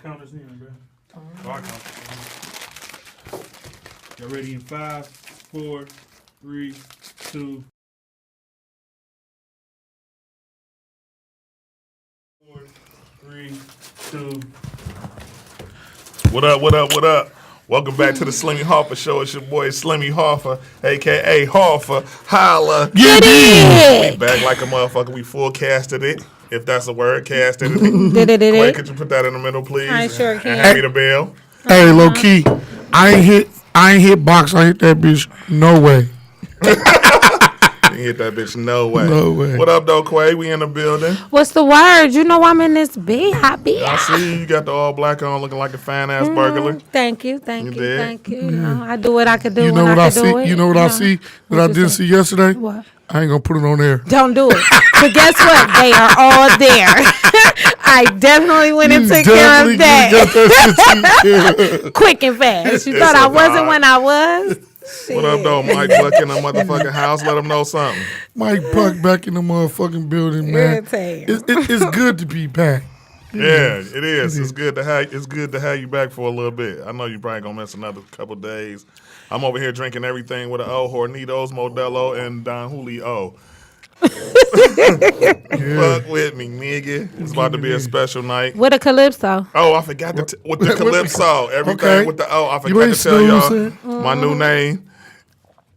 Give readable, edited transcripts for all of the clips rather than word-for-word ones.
Count us in, bro. Y'all ready in 5, 4, 3, 2. 4, 3, 2. What up, what up, what up? Welcome back to the Slimmie Hauffa Show. It's your boy Slimmie Hauffa, a.k.a. Hauffa. Holla. Get it! We back like a motherfucker. We full casted it, if that's a word, casted it. Clay, could you put that in the middle, please? I sure can. And hand me the bell. Hey, low key, I ain't hit box. I hit that bitch. No way. You hit that bitch, no way. No way. What up, though, Quay? We in the building. What's the word? You know I'm in this big hot I see you got the all black on, looking like a fine ass burglar. Thank you. You did? Thank you. You know, I do what I could do. You know when what I could do see? it. You know what I see that I didn't see yesterday? What? I ain't gonna put it on there. Don't do it. But guess what? They are all there. I definitely went and took care of that. Quick and fast. You thought I wasn't when I was? Shit. What up, though? Mike Buck in the motherfucking house. Let him know something. Mike Buck back in the motherfucking building, man. It's good to be back. Yeah, it is. It's good to have you back for a little bit. I know you probably gonna miss another couple days. I'm over here drinking everything with an O, Hornitos, Modelo, and Don Julio. Fuck with me, nigga. It's about to be a special night. With a calypso. Oh, I forgot with the calypso. Everything Okay. with the O. I You forgot ain't to tell y'all snoozing. my new name.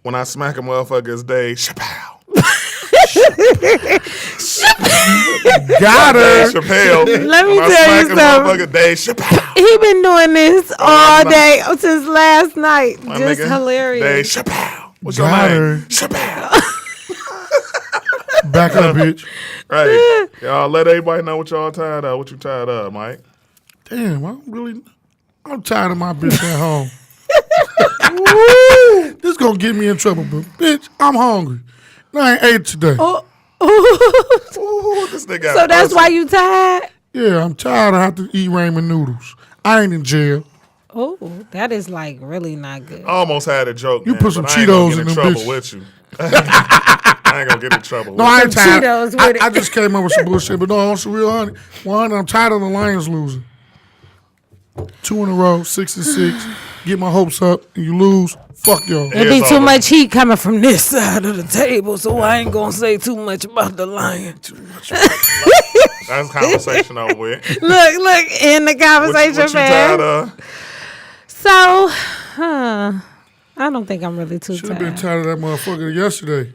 When I smack a motherfucker, it's Dave Chappelle. Got her. Dave Chappelle. Let me When I tell smack you a something. motherfucker, Dave Chappelle. He been doing this all day since last night. My Just nigga, hilarious. Dave Chappelle. What's your Got name? her. Chappelle. Back up, bitch. Right. Y'all let everybody know what y'all tired of. What you tired of, Mike? Damn, I'm tired of my bitch at home. This gonna get me in trouble, but bitch, I'm hungry. And I ain't ate today. Ooh, this nigga. So that's why you tired? Yeah, I'm tired of having to eat ramen noodles. I ain't in jail. Oh, that is like really not good. I almost had a joke. You man, put some but I ain't gonna Cheetos get in them trouble bitches. with you. I ain't gonna get in trouble. No, with I you. ain't tired. Cheetos with it. I just came up with some bullshit, but no, on some real honey. 100, I'm tired of the Lions losing. 2 in a row, 6-6. Get my hopes up, and you lose. Fuck y'all. It be It's too over. much heat coming from this side of the table, so I ain't gonna say too much about the lion. That's conversation over with. Look, in the conversation, What you tired man. of? So, I don't think I'm really too Should have been tired. tired of that motherfucker yesterday.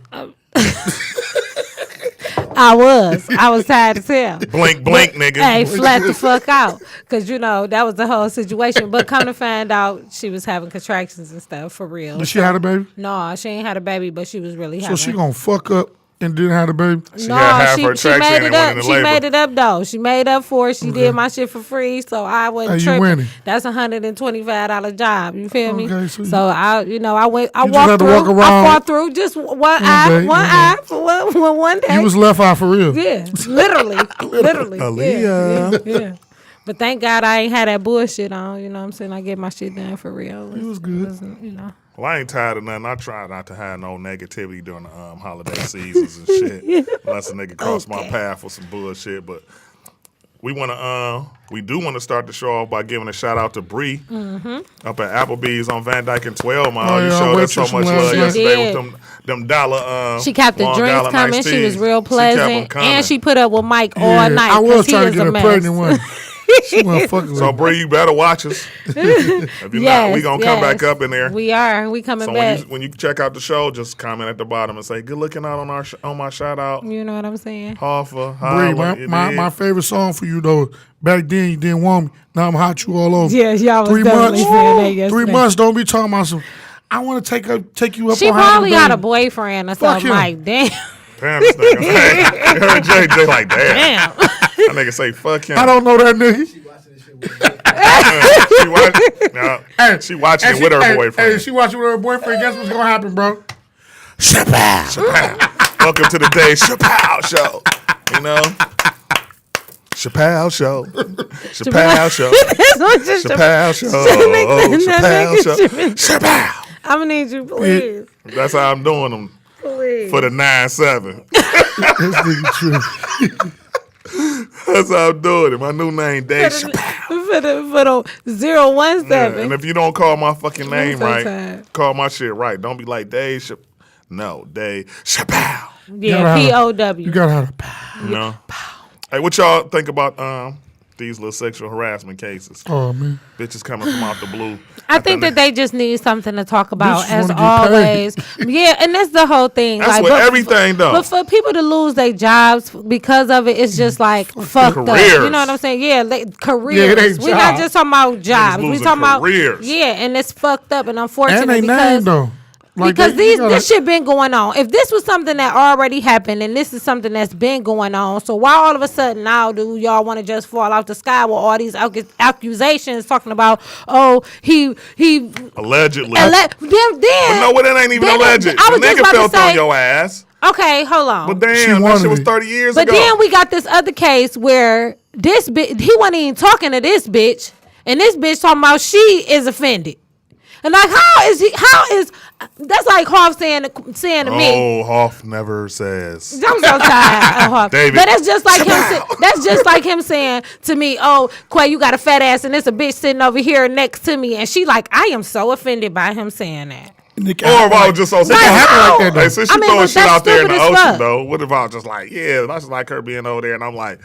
I was tired as hell. Blink, nigga. Hey, flat the fuck out. Because, that was the whole situation. But come to find out, she was having contractions and stuff, for real. Did she have a baby? No, she ain't had a baby, but she was really having. So she gonna fuck up and didn't have a baby? She had half her she traction made and it went up. into She labor. made it up, though. She made up for it. She did my shit for free, so I wasn't Hey, you tripping. winning. That's $125 job. You feel me? Okay, So, so I just walked had to through. walk I around. fought through just one eye for one day. You was left eye for real. Yeah, literally. Aaliyah. Yeah. But thank God I ain't had that bullshit on. You know what I'm saying? I get my shit done for real. It was good. Well, I ain't tired of nothing. I try not to have no negativity during the holiday seasons and shit. Unless a nigga cross my path for some bullshit. But we do want to start the show off by giving a shout out to Bree up at Applebee's on Van Dyke and 12 Mile. Oh, You yeah, I showed went us so to much some love last yesterday night. with them dollar. She kept the Long drinks Island coming. iced She was teas. real She kept 'em pleasant. coming. And she put up with Mike all Yeah, night. I was 'cause he trying to is get a her mess. pregnant one. She wasn't fucking with So, me. Bree, you better watch us. If you're not, we going to come back up in there. We are. We coming So back. when you check out the show, just comment at the bottom and say, good looking out on my shout out. You know what I'm saying? Hoffa, Bree, my favorite song for you, though, back then you didn't want me. Now I'm hot you all over. Yeah, y'all was 3 definitely months. saying that yesterday. 3 months, don't be talking about some, I want to take you up She on having probably got a baby. boyfriend or Fuck something. him. Like, damn. Damn, this nigga. Hey, you heard JJ like, damn. Damn. That nigga say, fuck him. I don't know that nigga. She watching it with her boyfriend. Hey, she watching with her boyfriend. Guess what's gonna happen, bro? Chappelle. Welcome to the Dave Chappelle Show. You know? Chappelle Show. Chappelle Show. Chappelle Show. Chappelle Show. Chappelle. I'm gonna need you, please. That's how I'm doing them Please. for the 9-7. This nigga true. That's how I'm doing it. My new name, Dave Chappelle. For the 017. Yeah, and if you don't call my fucking name so right, tired. call my shit right. Don't be like Dave Chappelle. No, Dave Chappelle. Yeah, P-O-W. You gotta have a pow. You know? Hey, what y'all think about these little sexual harassment cases? Oh man. Bitches coming from out the blue. I think that they just need something to talk about, Bitches as wanna get always. Yeah, and that's the whole thing. That's like, with everything, though. But for people to lose their jobs because of it, it's just like fucked up. Careers. You know what I'm saying? Yeah, careers. Yeah, they We're not jobs. just talking about jobs. We're losing talking careers. about and it's fucked up and unfortunate And they because name though. Like because they- you gotta- this shit been going on. If this was something that already happened and this is something that's been going on, so why all of a sudden now do y'all want to just fall out the sky with all these accusations talking about, oh, he Allegedly. then But no, well, that ain't even then alleged. I was The just nigga about to felt on say- your ass. Okay, hold on. But damn, She that wanted shit was it. 30 years But ago. then we got this other case where this bitch, he wasn't even talking to this bitch, and this bitch talking about she is offended. And like, how is that's like Hoff saying to me. Oh, Hoff never says. I'm so tired of Hoff. David. But that's just like him. That's just like him saying to me, "Oh, Quay, you got a fat ass, and there's a bitch sitting over here next to me." And she like, I am so offended by him saying that. Nick, Or if I was just on some Right, happen like no. that, though. Hey, since she I mean, throwing but shit that's out there in the stupid as ocean, fuck. though, what if I was just like, yeah, I just like her being over there, and I'm like,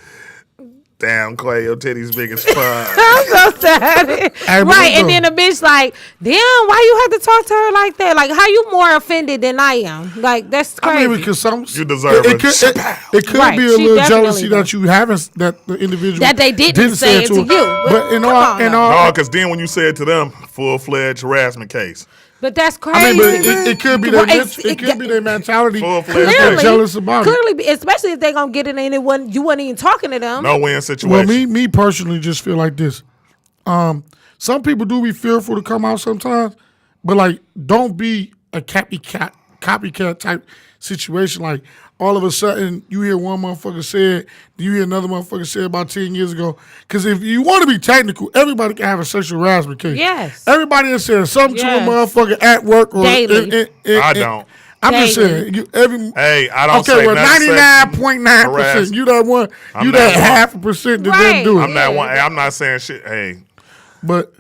damn, Clay, your titties big as fuck. I'm so tired. Hey, Right, but and then the bitch like, damn, why you have to talk to her like that? Like, how you more offended than I am? Like, that's crazy. I mean, because some You deserve it a could, Chappelle. it could Right, be a she little definitely jealousy that does. you haven't that the individual That they didn't say it to her. you. But in Come all, on in now. all, No, because then when you say it to them, full-fledged harassment case. But that's crazy. I mean, but it could be their Right, it could be their mentality. Full-fledged that they're clearly, jealous about it. clearly, especially if they gonna get it and you wasn't even talking to them. No win situation. Well, me personally just feel like this. Some people do be fearful to come out sometimes, but like, don't be a copycat type situation. Like, all of a sudden, you hear one motherfucker say it, you hear another motherfucker say it about 10 years ago. Because if you want to be technical, everybody can have a sexual harassment case. Yes. Everybody has said something Yes. to a motherfucker at work or Daily. I don't. I'm just Daily. saying. Every Hey, I don't okay, say well, nothing 99.9%. harass. You that one. I'm You not that one. 0.5% that Right. didn't do it. I'm not one. Hey, I'm not saying shit. Hey, But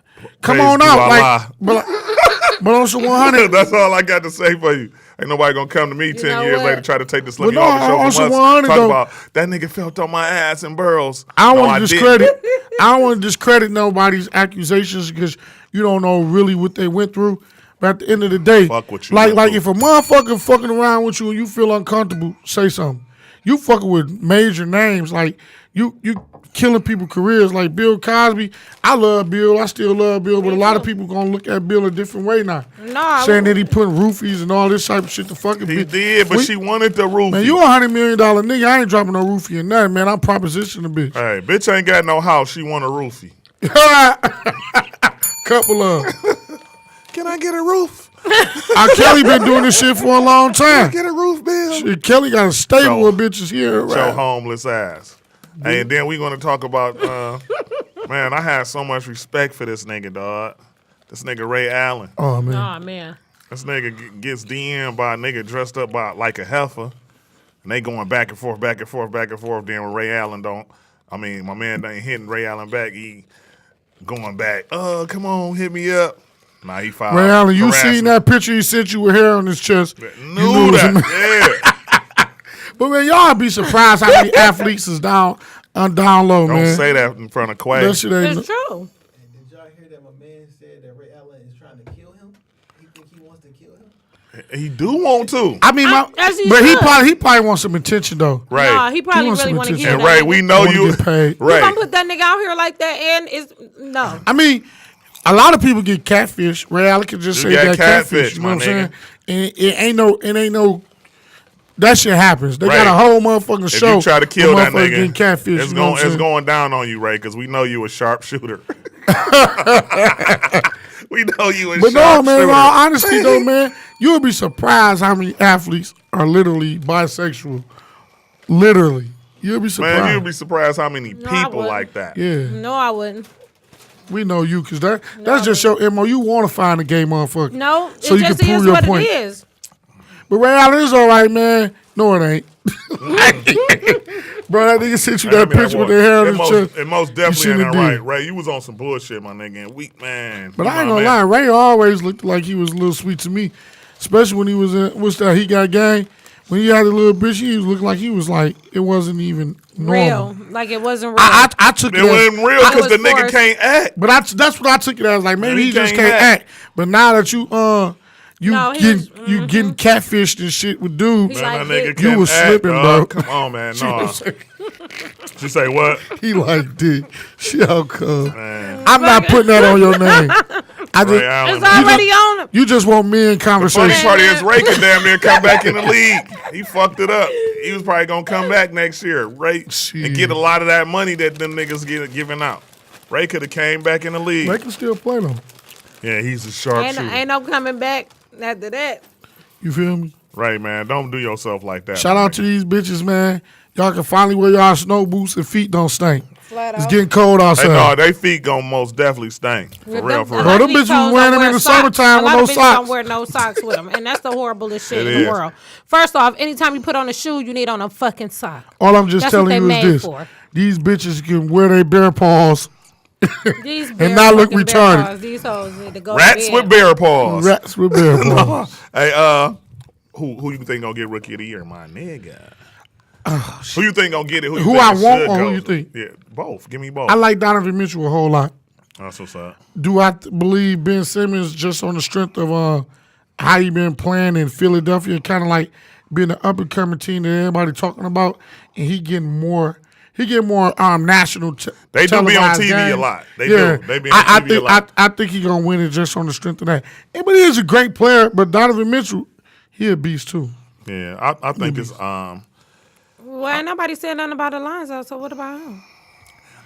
come Praise on to out, Allah. but on some 100. that's all I got to say for you. Ain't nobody gonna come to me 10 know years what? later try to take the But Slimmie no, Hauffa show on from some us. 100 Talk though. about that nigga felt on my ass in Burroughs. I don't No, want to didn't. discredit. I don't want to discredit nobody's accusations because you don't know really what they went through. But at the end of the day, Fuck what you like went if through. a motherfucker fucking around with you and you feel uncomfortable, say something. You fucking with major names like you killing people's careers like Bill Cosby. I love Bill. I still love Bill, but a lot of people gonna look at Bill a different way now. No, Saying that he putting roofies and all this type of shit to fucking He bitch. did, but she wanted the roofie. Man, you a $100 million nigga. I ain't dropping no roofie in nothing, man. I'm propositioning a bitch. Hey, bitch ain't got no house. She want a roofie. Couple of. Can I get a roof? Kelly been doing this shit for a long time. Get a roof, Bill. Shit, Kelly got a stable So- of bitches here. Your Right? homeless ass. Hey, and then we gonna talk about man, I had so much respect for this nigga, dog. This nigga Ray Allen. Oh man. Oh man. This nigga gets DM'd by a nigga dressed up by like a heifer. And they going back and forth, back and forth, back and forth. Then when Ray Allen my man ain't hitting Ray Allen back. He going back. Oh, come on, hit me up. Nah, he filed. Ray Allen, you harassment. seen that picture he sent you with hair on his chest? You Knew it was that. him. Yeah. But man, y'all be surprised how many athletes is down low, Don't man. say that in front of Quay. That shit ain't. It's true. And did y'all hear that my man said that Ray Allen is trying to kill him? He think he wants to kill him? He do want to. I mean, as he but he should. probably wants some attention though. Right. No, he probably wants really some want to attention. kill and that Ray, nigga. we know Wanna you. get paid. You Ray. gonna put that nigga out here like that and it's no. I mean, a lot of people get catfish. Ray Allen can just You say got that catfish. catfish, You know what my I'm saying? And it ain't no. That shit happens. They got a Right. whole motherfucking If show. you try to kill where that motherfuckers nigga, getting catfish. it's you know what I'm saying? going down on you, Ray, because we know you a sharpshooter. We know you a But no, sharpshooter. man, in all honesty though, man, you'll be surprised how many athletes are literally bisexual. Literally. You'll be surprised. Man, you'd be surprised how many I people wouldn't. like that. yeah. No, I wouldn't. We know you because that's just your MO. You want to find a gay motherfucker. No, So it you just can prove is your what point. it is. But Ray Allen is all right, man. No, it ain't. Bro, that nigga sent you I that mean, picture with like, the hair on it his most, chest. it most definitely shouldn't ain't have right. did. Ray, you was on some bullshit, my nigga, and weak man. But You I ain't know gonna what lie, Ray always looked like he was a little sweet to me. Especially when he was in, what's that, He Got Gang. When he had a little bitch, he was looking like he was like, it wasn't even normal. Real. Like it wasn't real. I took it It as, wasn't real because was the nigga forced. can't act. but that's what I took it as. Like maybe He he just can't can't act. But now that you No, he getting was- you getting catfished and shit with dudes, He Man, like that nigga this. can't You was act, slipping, dog. bro. Come on, man. You know No. what I'm saying? You say what? He like did. She out come. Man. I'm not putting that on your name. I Ray just Allen. It's already just- on him. you just want me in The funny conversation. part is Ray could damn near come back in the league. He fucked it up. He was probably gonna come back next year, Ray, and get a lot of that money that them niggas get giving out. Ray could have came back in the league. They can still play them. Yeah, he's a sharpshooter. Ain't no coming back after that. You feel me? Right, man. Don't do yourself like that. Shout out to these bitches, man. Y'all can finally wear y'all snow boots and feet don't stink. Flat It's out. getting cold Hey, outside. no, they feet gonna most definitely stink. For real, for A real. lot Bro, of them these bitches was hoes wearing don't them in wear the socks. summertime A with lot no of bitches socks. don't wear no socks with them, and that's the horriblest shit It in is. the world. First off, anytime you put on a shoe, you need on a fucking sock. All I'm just That's what telling they you made is this. for. These bitches can wear their bare paws. These And not look fucking retarded. bear paws, these hoes need to go to Rats bed. with bear paws. Rats with bare paws. Hey, who you think gonna get rookie of the year, my nigga? Who you think gonna get it? Who think I it want should or who go you to? think? Yeah, both. Give me both. I like Donovan Mitchell a whole lot. That's what's up. Do I believe Ben Simmons just on the strength of how he been playing in Philadelphia, kind of like being an up and coming team that everybody talking about, and he getting more national. They do be on televised TV a games. lot. They do. They be on I TV think, a lot. I think he gonna win it just on the strength of that. And, but he is a great player. But Donovan Mitchell, he a beast too. Yeah, I think it's Well, ain't nobody said nothing about Alonzo, so what about him?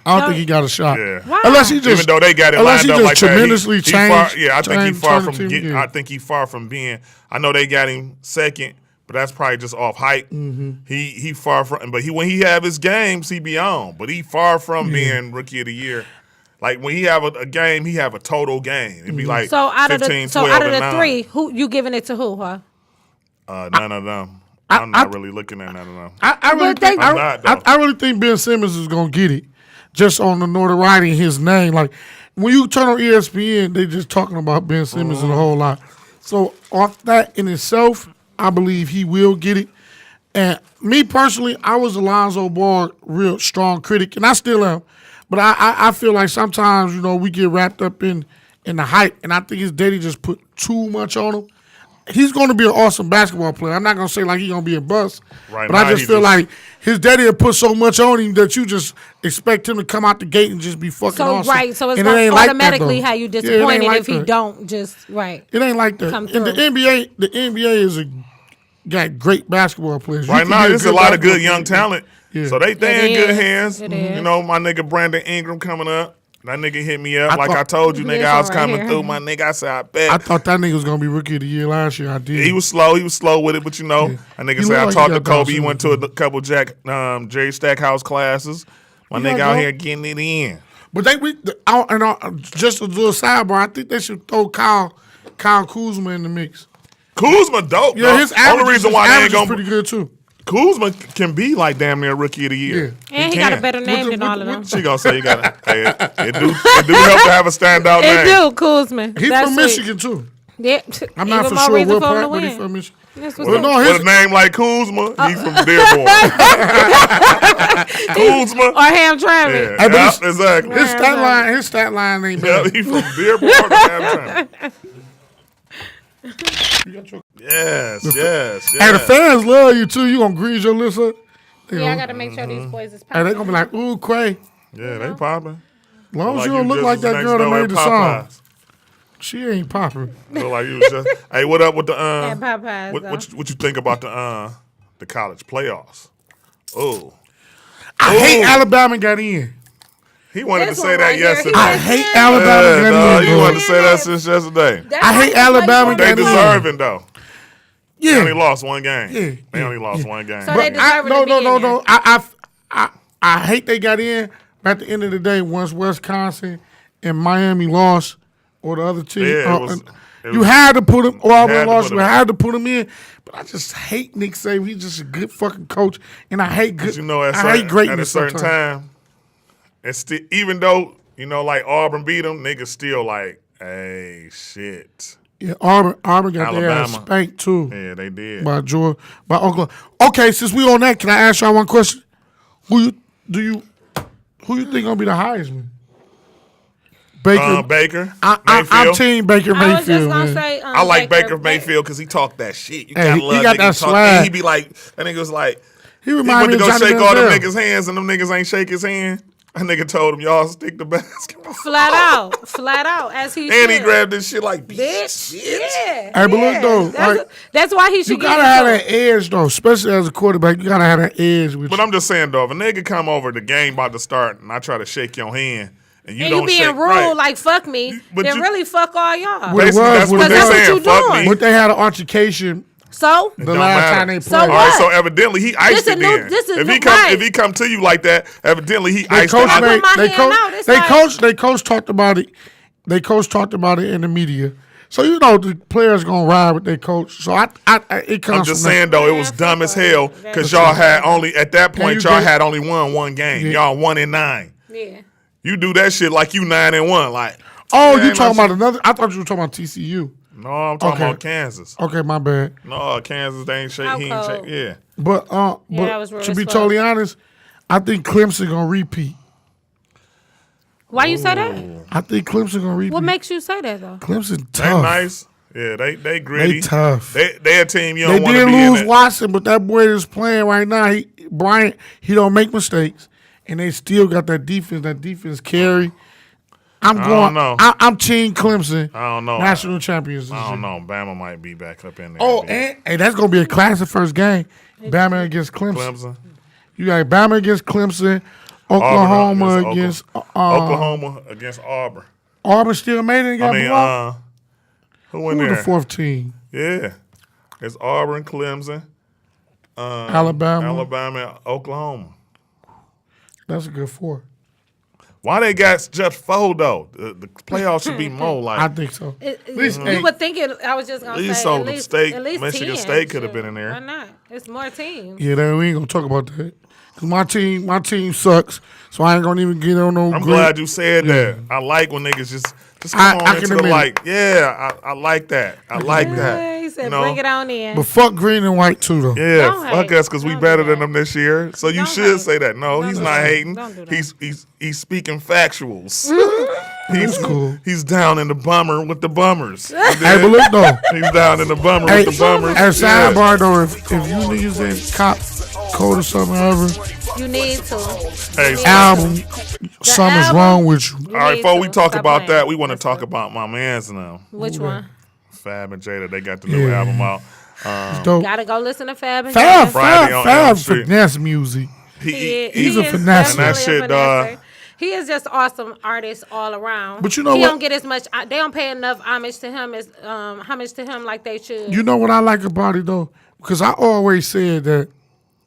I don't think he got a shot. Yeah. Why? Unless he just, even though they got it unless lined he up just like that, tremendously he changed. far, yeah, I think he far turned from the team, getting. yeah. I think he far from being. I know they got him second, but that's probably just off hype. Mm-hmm. He far from. But when he have his games, he be on. But he far from being rookie of the year. Like when he have a game, he have a total game. It'd be like So out 15, of the 12, and 9. three, who you giving it to? Who? Huh? None of them. I'm not really looking at none of them. I really But they- think I'm not, though. I really think Ben Simmons is gonna get it, just on the notoriety in his name. Like when you turn on ESPN, they just talking about Ben Simmons and a whole lot. So off that in itself, I believe he will get it. And me personally, I was a Lonzo Ball real strong critic, and I still am. But I feel like sometimes we get wrapped up in the hype, and I think his daddy just put too much on him. He's going to be an awesome basketball player. I'm not going to say like he's going to be a bust. Right But I now, just he feel just- like his daddy had put so much on him that you just expect him to come out the gate and just be fucking So awesome. right, so it's And it gonna ain't like that, automatically though. have you Yeah, it ain't disappointed like if he that. don't just right. It ain't like that. come And the through. NBA is got great basketball players. You Right can now, be there's a lot of basketball good young player. talent. Yeah. So they in good is. hands. It is. You know, my nigga Brandon Ingram coming up. That nigga hit me up. I Like thought- I told you, This nigga, I was one right coming here. through. My nigga, I said, I bet. I thought that nigga was gonna be rookie of the year last year. I did. He was slow. He was slow with it, but you know, that nigga He said look I like talked he to got Down Kobe. He went to a couple Jerry Stackhouse classes. My He nigga got out dope. here getting it in. But just a little sidebar. I think they should throw Kyle Kuzma in the mix. Kuzma dope. Yeah, though. his average, Only reason his why they ain't average is gonna pretty good too. Kuzma can be like damn near rookie of the year. And he got a can. better name the- than with all the- of them. She gonna say you gotta. Hey, it do help to have a standout It name. do, Kuzma. He's That's from it. Michigan too. Yeah. I'm not Even for more sure reason what for him part, to but he's win. from Michigan. That's what's Well, up. no, With his, a name like Kuzma, he's from Dearborn. Kuzma. Or Hamtramck. Yeah, Hey, but yeah, it's- exactly. his stat line ain't Yeah, bad. he from Dearborn to Hamtramck. Yes. Hey, the fans love you too. You gonna grease your lips up? Yeah, I gotta make sure these boys is Hey, they popping. gonna be like, ooh, Quay. Yeah, they popping. As long as you Like don't look just like was that next girl that door made at the song, Popeyes. she ain't popping. Look like you was just. Hey, what up with the At Popeyes, what you think about the college playoffs? Oh, I hate Alabama got in. he wanted This to say one that right here, he yesterday. I Yes, hate yes. Alabama Yeah, got dog, in. he bro. wanted to say that since yesterday. I hate Alabama They got in. deserving though. They only Yeah. lost one game. Yeah, They only lost one game. So they But I, deserve no, to be no, in no, there. no. I hate they got in. But at the end of the day, once Wisconsin and Miami lost, or the other team, Yeah, it was- You had to put him. Auburn had to lost. put You him. had to put him in. But I just hate Nick Saban. He's just a good fucking coach, and I hate good. But you know, I hate greatness at a certain sometimes. time, it's still, even though, you know, like Auburn beat them, niggas still like, hey, shit. Yeah, Auburn got their ass Alabama. spanked too Yeah, they did. by Georgia, by Oklahoma. Okay, since we on that, can I ask y'all one question? Who you think gonna be the Heisman? Baker. Baker, I'm Mayfield. team Baker I was just Mayfield. gonna Man. say, I like Baker Mayfield because he talked that shit. You Hey, gotta he love got niggas that talk. swag. And he be like, that nigga was like, He he reminded went to me go of Johnny shake all them Manziel. niggas' hands and them niggas ain't shake his hand. That nigga told him, y'all stick to basketball. flat out, as he And he should. grabbed this shit like, Bitch, bitch. yeah. Hey, but look though, That's why he should You get gotta have into that it. edge though, especially as a quarterback. You gotta have that edge with But you. I'm just saying, though, if a nigga come over, the game about to start, and I try to shake your hand, and you And don't you being shake, rude, right. like fuck me, But then you- really fuck all y'all. What it Basically, was, that's what what it they're was. saying. That's what you Fuck doing. me. But they had an altercation So the Don't last matter. time they So played. All right, what? so evidently he iced This it a new- then. this is if new- he come, right. if he come to you like that, evidently he They iced coach it. made, my they hand coach, out. It's they like- coach, they coach talked about it. They coach talked about it in the media. So you know the players gonna ride with their coach. So it comes. I'm just from that. saying though, it Man, was fuck dumb as all hell that. because That's y'all true. had only at that point you y'all get- had only won one game. Yeah. Y'all 1-9. Yeah. You do that shit like you 9-1. Like, Oh, yeah, you ain't talking no about another? I thought you were talking about TCU. No, I'm talking Okay. about Kansas. Okay, my bad. No, Kansas they ain't shake. How He ain't shake. cold? Yeah. But that was but real to as be fuck. totally honest, I think Clemson gonna repeat. Why you say that? I think Clemson gonna repeat. What makes you say that though? Clemson They tough? nice. Yeah, they gritty. They tough. They a team you They don't want to did be in. lose That. Watson, but that boy is playing right now. Bryant, he don't make mistakes, and they still got that defense. That defense carry. I'm don't going. know. I'm team Clemson. I don't know. National champions. This I don't year. know. Bama might be back up in there. Oh, and that's gonna be a classic first game. Bama against Clemson. Clemson. You got Bama against Clemson. Oklahoma Auburn against Oklahoma against Auburn. Auburn. Still made it. And got blocked. Who Who in was there? the fourth team? Yeah, it's Auburn, Clemson, Alabama. and Oklahoma. That's a good four. Why they got just 4 though? The playoffs should be more I like. think so. You hey. would think it. I was just gonna At least say so at the least, state- at least Michigan 10, State could have shit. been in there. Why not? It's more teams. Yeah, we ain't gonna talk about that. Cause my team sucks, so I ain't gonna even get on no. I'm grid. glad you said that. I like when niggas just I- come I on can into the admit light. Yeah, I like that. I like Yeah, that. he said, You know? bring it on in. But fuck green and white too, though. Yeah, Don't fuck hate. us because we Don't better do than that. them this year. So you Don't should hate. say that. No, Don't he's do not that. hating. Don't do that. He's speaking factuals. That's cool. He's down in the bummer with the bummers. Hey, but look though. He's down in the bummer Hey, with the bummers. as sidebar though, if you niggas ain't cop code or something ever, You need to. Hey, album, something's album- wrong with you. You all right, need before to. we talk Stop about playing. that, we want to That's talk good. about my mans now. Which one? Fab and Jada, they got the new Yeah. album out. It's dope. Gotta go listen to Fab and Fab, Jada. Friday on Fab, Elm Street. finesse music. He's a is finesse. definitely And that shit, a dog. finesser. He is just awesome artist all around. But you know he what? don't get as much. They don't pay enough homage to him as like they should. You know what I like about it though? Because I always said that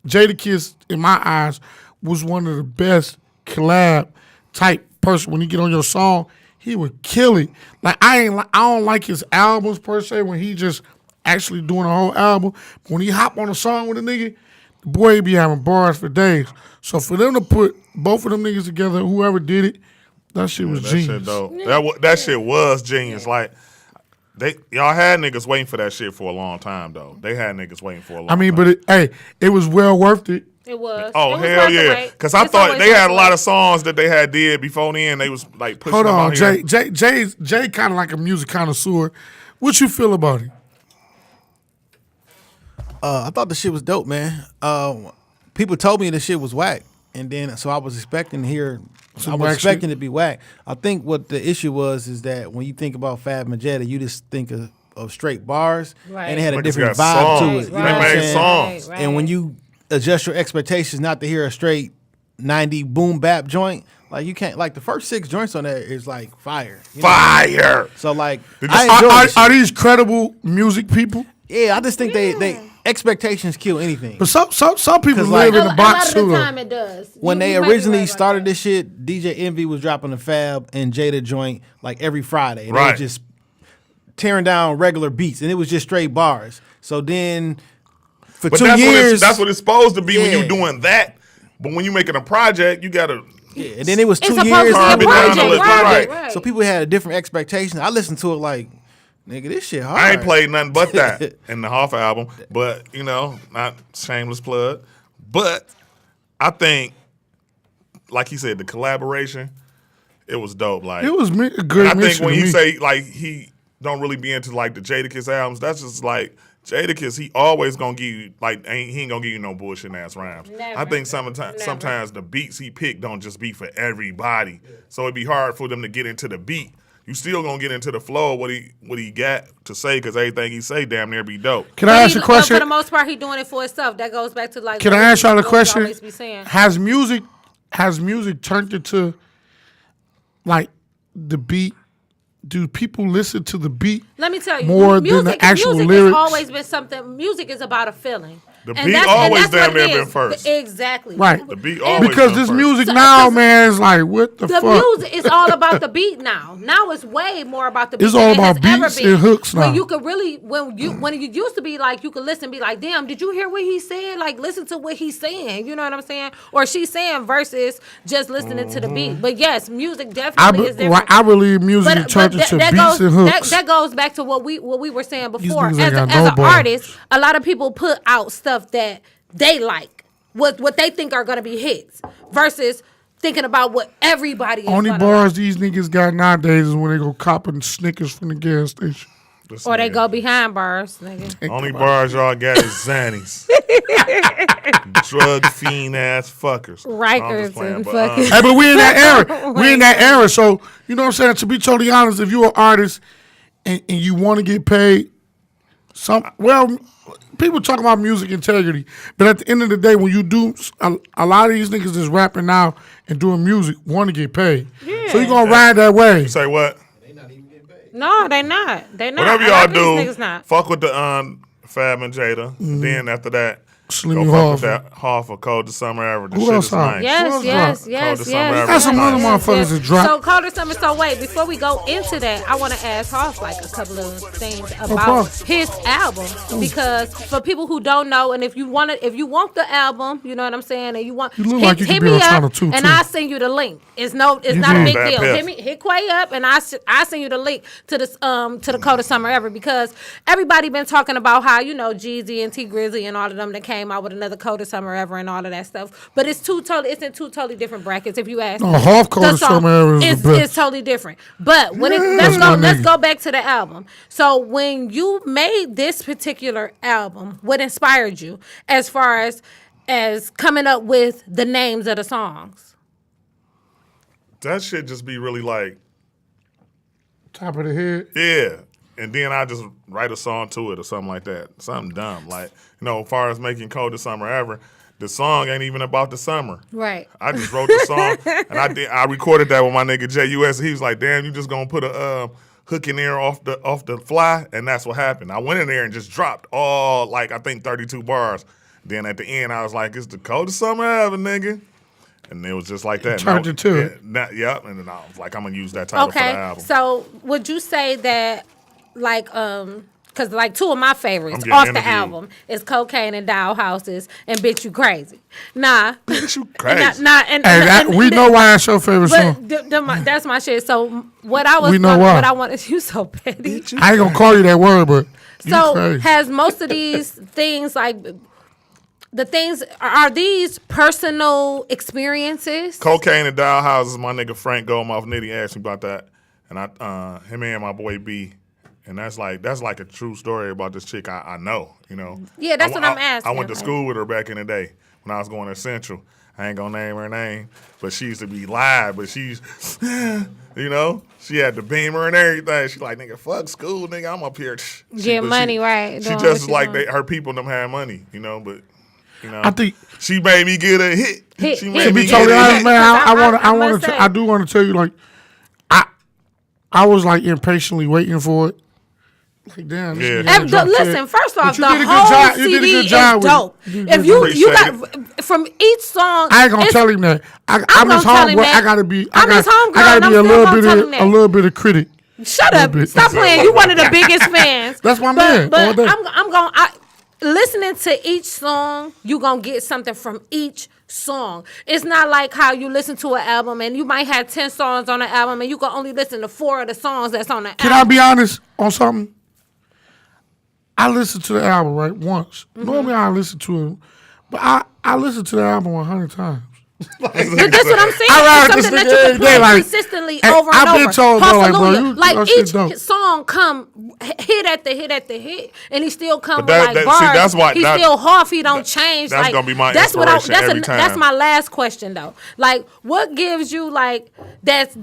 Jadakiss, in my eyes, was one of the best collab type person. When he get on your song, he would kill it. Like I don't like his albums per se when he just actually doing a whole album. But when he hop on a song with a nigga, the boy be having bars for days. So for them to put both of them niggas together, whoever did it, that shit was That genius. shit dope. That shit was genius. Like y'all had niggas waiting for that shit for a long time though. They had niggas waiting for a long time. I mean, but it was well worth it. It was. Oh It was hell worth the yeah! wait. Because I It's thought always they worth had a the lot wait. of songs that they had did before then. They was like pushing Hold them on, out here. Jay kind of like a music connoisseur. What you feel about it? I thought the shit was dope, man. People told me the shit was whack, and then so I was expecting to hear. Some I was whack expecting shit? it to be whack. I think what the issue was is that when you think about Fab and Jada, you just think of straight bars, Right. and it had a Niggas different got vibe songs. to it. You They know what I'm made saying? songs. Right. And when you adjust your expectations not to hear a straight 90 boom bap joint, like you can't like the first 6 joints on there is like fire. You know? Fire. So like Did you- I enjoy Are, the shit. are these credible music people? Yeah, I just think they expectations kill anything. But some people 'Cause, live like- in a the box lot too. of the though. time it does. When they You might be originally right about started that. this shit, DJ Envy was dropping the Fab and Jada joint like every Friday. And Right. They would just tearing down regular beats, and it was just straight bars. So then for But 2 that's years, that's what it's supposed to be when Yeah. you're doing that. But when you're making a project, you gotta. yeah, and then it was It's 2 supposed years. to Calm be it a down a project, little, right? right. So people had a different expectation. I listened to it like, nigga, this shit hard. I ain't played nothing but that in the Hauffa album. But not shameless plug. But I think, like he said, the collaboration, it was dope. Like It was a good I think mission when to you me. say like he don't really be into like the Jadakiss albums, that's just like Jadakiss. He always gonna give you like he ain't gonna give you no bullshit ass rhymes. Never. I think sometimes the beats he picked don't just be for everybody, so it'd be hard for them to get into the beat. You still gonna get into the flow of what he got to say because everything he say damn near be dope. Can I ask you a question? For the most part, he doing it for himself. That goes back to like. Can what I ask y'all a we question? always be saying. Has music turned into like the beat? Do people listen to the beat? Let me tell you, more than the actual music lyrics? has always been something. Music is about a feeling. The And beat that's- always and that's damn what it near been is. first. Exactly. Right. The beat always Because been this first. music So- now, because man, is like what the The fuck? music is all about the beat now. Now it's way more about the beat. It's all than it about has ever beats been. and hooks now. When you could really, when you used to be like, you could listen, be like, damn, did you hear what he said? Like, listen to what he's saying. You know what I'm saying? Or she's saying versus just listening to the beat. But yes, music definitely is different. I believe music turned into beats goes, and hooks. That goes back to what we were saying before. niggas As, ain't got as no an bars. artist, a lot of people put out stuff that they like, what they think are going to be hits, versus thinking about what everybody is Only gonna bars these niggas got nowadays is when they go copping Snickers from the gas station. This Or they nigga. go behind bars, nigga. Only bars y'all got is Zannies. Drug fiend ass fuckers. No, I'm Rikers just playing, and but, fucking. Hey, but we in that era. We in that era. So, you know what I'm saying? To be totally honest, if you're an artist and you want to get paid, people talk about music integrity, but at the end of the day, when you do, a lot of these niggas that's rapping now and doing music want to get paid. So you're going to ride that way. say what? No, they not. They not. Whatever A lot y'all of these do, niggas not. fuck with the Fab and Jada. Then after that, Slimmie go fuck with Hauffa. that Hoffa, Coldest Summer Ever. The Who shit else is out? nice. Yes, What's yes, up? yes, Coldest summer yes. ever. That's some other Nice. motherfuckers that drop. So Colder Summer. So wait, before we go into that, I want to ask Hoff like a couple of things about problem. his album, because for people who don't know, and if you want the album, you know what I'm saying, and you want, You look like you could hit be me on up, Channel 2, and too. I'll send you the link. It's not You a do. big Bad deal. piff. Hit Quay up, and I send you the link to the Coldest Summer Ever, because everybody been talking about how, you know, Jeezy and T Grizzly and all of them that came out with another Coldest Summer Ever and all of that stuff, but it's in two totally different brackets. If you ask No, me. half The Coldest song Summer Ever is the best. It's totally different. But when That's my let's nigga. go back to the album. So when you made this particular album, what inspired you as far as coming up with the names of the songs? That shit just be really like, Top of the head. yeah. And then I just write a song to it or something like that. Something dumb. Like, as far as making Coldest Summer Ever, the song ain't even about the summer. Right. I just wrote the song, and I recorded that with my nigga JUS. He was like, "Damn, you just gonna put a hook in there off the fly?" And that's what happened. I went in there and just dropped all, like, I think 32 bars. Then at the end, I was like, "It's the coldest summer ever, nigga." And it was just like that. Turned it to it. Yep. And then I was like, I'm gonna use that title for the Okay. album. So would you say that like because like two of my favorites I'm getting off the interviewed. album is Cocaine and Doll Houses and Bitch You Crazy. Nah. Bitch, you crazy. We know why that's your favorite song. But that's my shit. So what I was We know why. what I wanted you so petty. I ain't gonna call you that word, but you So crazy. has most of these things like are these personal experiences? Cocaine and Doll Houses, my nigga Frank Goldman off Nitty asked me about that. And him and my boy B. And that's like a true story about this chick I know, Yeah, that's what I'm asking. I went to school with her back in the day when I was going to Central. I ain't gonna name her name, but she used to be live, but she's, she had the beamer and everything. She like, nigga, fuck school, nigga, I'm up here. Get money, right. She Doing just what you like doing. her people them had money, but, I think she made me get a hit. Hit, She hit. made to me be get totally a honest, hit. man, I must say- I do want to tell you, like, I was like impatiently waiting for it. Like, damn, this Yeah. nigga And dropped listen, it. first But off, you the did a good whole job. You CD did a good is job with it. dope. You did a If good you Appreciate got from each song, I ain't gonna it's- tell him that. I'm gonna his tell him homeboy. that. I gotta be. I'm his homegirl, I and gotta I'm be still gonna tell him that. a little bit of critic. Shut up. bit. Stop playing. You one of the biggest fans. That's my man. But All day. I'm going listening to each song, you going to get something from each song. It's not like how you listen to an album and you might have 10 songs on the album and you can only listen to 4 of the songs that's on the Can I album. be honest on something? I listened to the album, right, once. Mm-hmm. Normally I listen to it, but I listened to the album 100 times. But that's what I'm saying. I ride It's something this that nigga you every can play day, like, consistently hey, over and I've over. been told, bro, like, bro, Hallelujah. you- Like your shit each dope. song come hit at the hit at the hit, and he still come But that- with like that- bars. see, that's why- He's that- still Hoff. He don't change. that's like, gonna be my that's inspiration every That's time. my last question though. Like, what gives you like that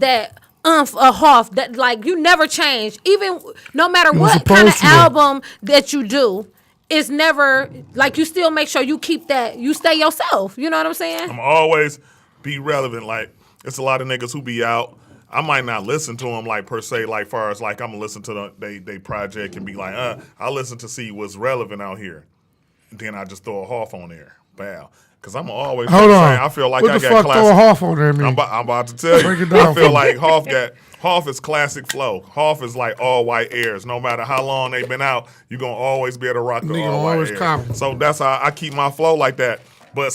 a Hoff that like you never change, even no matter was what kind of supposed to, though. album that you do. It's never like you still make sure you keep that. You stay yourself. You know what I'm saying? I'm always be relevant. Like, it's a lot of niggas who be out. I might not listen to them like per se, like far as like I'm gonna listen to they project and be like, I listen to see what's relevant out here. Then I just throw a Hoff on there. Bow. Cause I'm always Hold on. I feel like what I the got fuck throw a classic. Hoff on there, man? I'm about to tell Break you. it down I feel for me. like Hoff is classic flow. Hoff is like all white airs. No matter how long they've been out, you're gonna always be able to rock the Nigga all white always air. copy. So that's how I keep my flow like that. But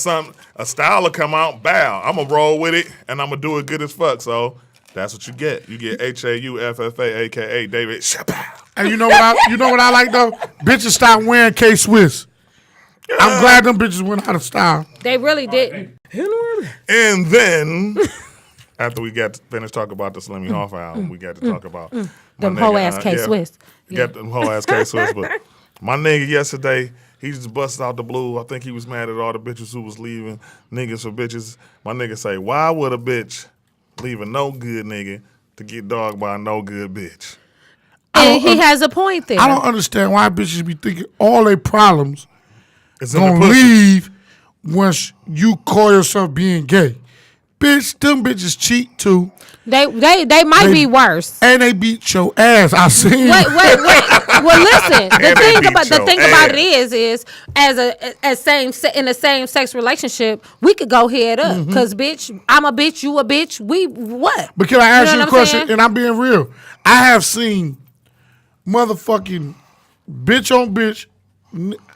a style will come out, bow. I'm gonna roll with it and I'm gonna do it good as fuck. So that's what you get. You get HAUFFA, aka David Chappelle. And you know what I like though? Bitches stop wearing K Swiss. I'm glad them bitches went out of style. They really didn't. And then after we got to finish talking about the Slimmie Hauffa album, we got to talk about my Them nigga, whole ass K-Swiss. Got them whole ass K Swiss, but my nigga yesterday, he just busted out the blue. I think he was mad at all the bitches who was leaving niggas for bitches. My nigga say, why would a bitch leave a no good nigga to get dogged by a no good bitch? And he has a point there. I don't understand why bitches be thinking all their problems It's in the gonna pussy. leave once you call yourself being gay. Bitch, them bitches cheat too, They might be worse. and they beat your ass. I seen. Wait. Well, listen. And they beat The thing your about it ass. is in the same sex relationship, we could go head up. Cause bitch, I'm a bitch, you a bitch. We what? But can I ask you know a what I'm question? saying? And I'm being real. I have seen motherfucking bitch on bitch.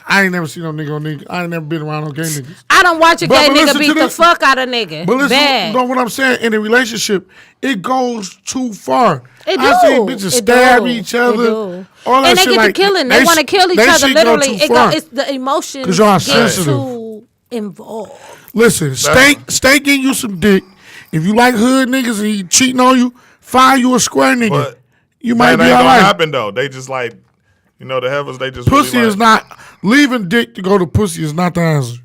I ain't never seen no nigga on nigga. I ain't never been around no gay niggas. I don't watch a But gay nigga listen beat to the this. fuck out of nigga. But listen, Bad. you know what I'm saying? In a relationship, it goes too far. It I do. seen bitches It stab do. each It other. do. All that And they shit, get like, to killing. They want to kill each they other. shit go Literally, too far. it's the emotions 'Cause y'all get sensitive. too involved. Listen, stay getting you some dick. If you like hood niggas and he cheating on you, find you a square nigga. But you might that be ain't all gonna right. happen though. They just like, the heavens, they just Pussy really is not leaving dick to go to pussy is not the answer.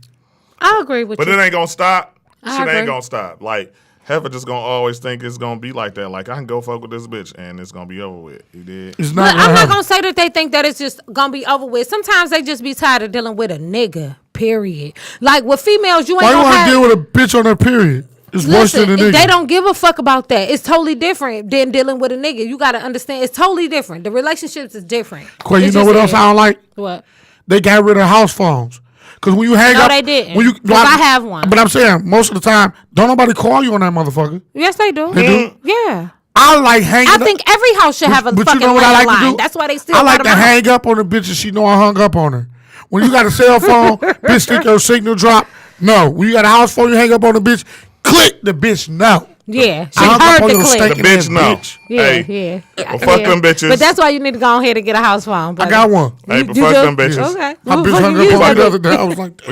I agree with But you. it ain't gonna stop. I Shit agree. ain't gonna stop. Like, Heifer just gonna always think it's gonna be like that. Like, I can go fuck with this bitch and it's gonna be over with. You did? It's But not. I'm not happen. gonna say that they think that it's just gonna be over with. Sometimes they just be tired of dealing with a nigga. Period. Like with females, you ain't Why you gonna want to have. deal with a bitch on her period? It's worse Listen, than a nigga. they don't give a fuck about that. It's totally different than dealing with a nigga. You gotta understand, it's totally different. The relationships is different. Quay, you It know just what else is. I don't like? What? They got rid of house phones. Cause when you hang No, up, they didn't. When you, 'Cause I have one. But I'm saying most of the time, don't nobody call you on that motherfucker. Yes, they do. They do? Yeah. I like hanging. I up. think every house should have a But fucking you know what I like to landline. do? That's why they still I like got to them out. hang up on the bitch and she know I hung up on her. When you got a cell phone, bitch think your signal drop. No. When you got a house phone, you hang up on the bitch. Click the bitch no. Yeah, she I hung up heard on the your click. stinking The bitch ass no. bitch. Yeah, Hey, yeah. well, fuck them bitches. But that's why you need to go ahead and get a house phone. I buddy. got one. Hey, You- but you fuck do? them bitches. Okay. My Well, bitch fuck hung you up use on me that the bitch. other day. I was like,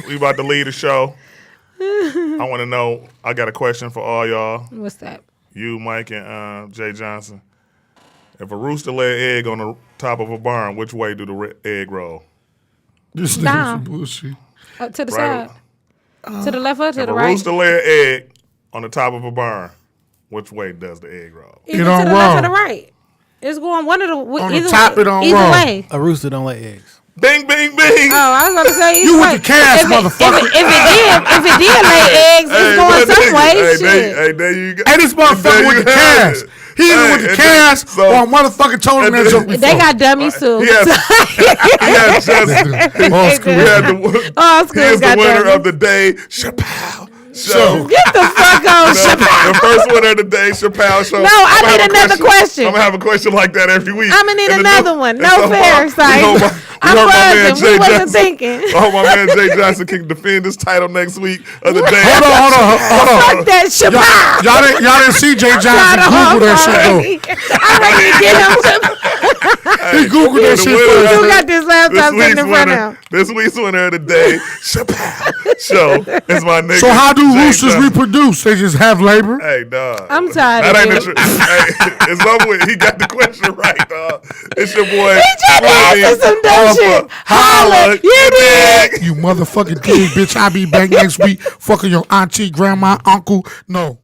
We about to leave the show. I want to know. I got a question for all y'all. What's that? You, Mike, and Jay Johnson. If a rooster lay an egg on the top of a barn, which way do the egg roll? this nigga Down. some bullshit. To the Right. side. To the left or to If the a right? rooster lay an egg on the top of a barn, which way does the egg roll? Either don't to the left roll. or the right. It's going one of the On the either top, way. it don't Either roll. way. A rooster don't lay eggs. Bing, bing, bing. Oh, I was gonna say either You way. with the cash, If motherfucker. if it did lay eggs, it's going my some nigga. way. Hey, Shit. there you go. Hey, this There motherfucker you with the have cash. it. He either Hey, with the and cash so- or a motherfucker told him and that joke then- before. They got dummies too. He had just. Old school. He had the. Oh, He is the got winner dummies. of the day. Chappelle. Show. Get the fuck on, Chappelle. The first winner of the day, Chappelle Show. No, I need another question. I'm gonna have a question like that every week. I'm gonna need And another one. No fair, sorry. I'm buzzing. We wasn't thinking. I hope my man Jay Johnson can defend his title next week of the day. Hold on. Fuck that Chappelle. Y'all didn't see Jay Johnson Google that shit though. I'm ready to get him to. He Googled that shit winner- Who first. got this laptop sitting in front of him? This week's winner of the day, Chappelle Show, is my nigga. So how do Jay roosters Johnson. reproduce? They just have labor? Hey, dog. I'm tired That of ain't the it. truth. Hey, it's over with. He got the question right, dog. It's your boy. He tried to answer some dumb shit. Holla, you dig? You motherfucking dig, bitch. I be back next week fucking your auntie, grandma, uncle. No.